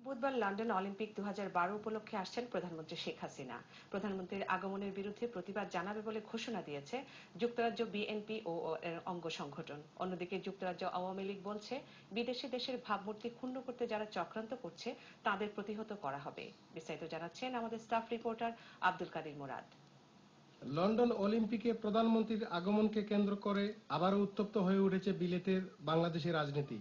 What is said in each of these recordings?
বুধবার London Olympic 2012 উপলক্ষে আসছেন প্রধানমন্ত্রী শেখ হাসিনা। প্রধানমন্ত্রীর আগমনের বিরুদ্ধে প্রতিবাদ জানাবে বলে ঘোষণা দিয়েছে যুক্তরাজ্য বিএনপি ও এর অঙ্গ সংগঠন। অন্যদিকে যুক্তরাজ্য আওয়ামী লীগ বলছে, বিদেশে দেশের ভাবমূর্তি ক্ষুণ্ণ করতে যারা চক্রান্ত করছে তাদের প্রতিহত করা হবে। বিস্তারিত জানাচ্ছেন আমাদের staff reporter Abdul Kadir Murad. London অলিম্পিকে প্রধানমন্ত্রীর আগমনকে কেন্দ্র করে আবারও উত্তপ্ত হয়ে উঠেছে বিলেতের বাংলাদেশের রাজনীতি।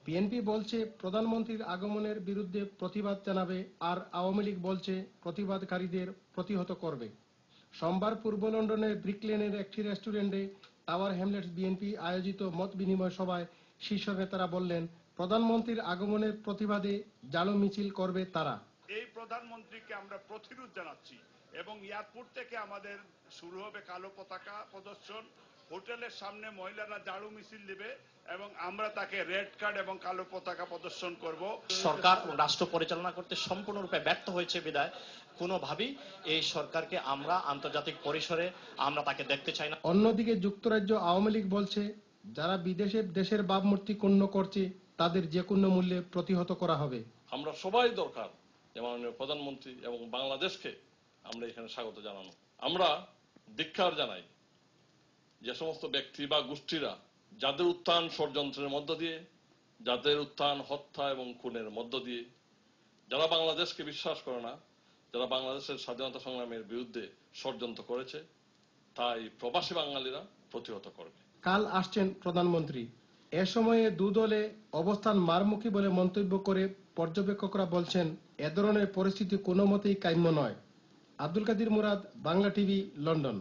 বিএনপি বলছে প্রধানমন্ত্রীর আগমনের বিরুদ্ধে প্রতিবাদ জানাবে, আর আওয়ামী লীগ বলছে প্রতিবাদকারীদের প্রতিহত করবে। সোমবার পূর্ব লন্ডনের ব্রিক লেনের একটি রেস্টুরেন্টে টাওয়ার হ্যামলেটস বিএনপি আয়োজিত মত বিনিময় সভায় শীর্ষ নেতারা বললেন, প্রধানমন্ত্রীর আগমনের প্রতিবাদে জালো মিছিল করবে তারা। এই প্রধানমন্ত্রীকে আমরা প্রতিরোধ জানাচ্ছি এবং এয়ারপোর্ট থেকে আমাদের শুরু হবে কালো পতাকা প্রদর্শন। হোটেলের সামনে মহিলারা ঝাড়ু মিছিল দিবে এবং আমরা তাকে রেড কার্ড এবং কালো পতাকা প্রদর্শন করব। সরকার ও রাষ্ট্র পরিচালনা করতে সম্পূর্ণরূপে ব্যর্থ হয়েছে বিধায় কোনোভাবেই এই সরকারকে আমরা আন্তর্জাতিক পরিসরে আমরা তাকে দেখতে চাই না। অন্যদিকে যুক্তরাজ্য আওয়ামী লীগ বলছে, যারা বিদেশে দেশের ভাবমূর্তি ক্ষুণ্ণ করছে তাদের যে কোনো মূল্যে প্রতিহত করা হবে। আমরা সবাই দরকার মাননীয় প্রধানমন্ত্রী এবং বাংলাদেশকে আমরা এখানে স্বাগত জানানো। আমরা ধিক্কার জানাই যে সমস্ত ব্যক্তি বা গোষ্ঠীরা যাদের উত্থান ষড়যন্ত্রের মধ্য দিয়ে, যাদের উত্থান হত্যা এবং খুনের মধ্য দিয়ে, যারা বাংলাদেশকে বিশ্বাস করে না, যারা বাংলাদেশের স্বাধীনতা সংগ্রামের বিরুদ্ধে ষড়যন্ত্র করেছে, তাই প্রবাসী বাঙালিরা প্রতিহত করবে। কাল আসছেন প্রধানমন্ত্রী। এ সময়ে দুদলে অবস্থান মারমুখী বলে মন্তব্য করে পর্যবেক্ষকরা বলছেন, এ ধরনের পরিস্থিতি কোনো মতেই কাম্য নয়। Abdul Kadir Murad, Bangla TV, London.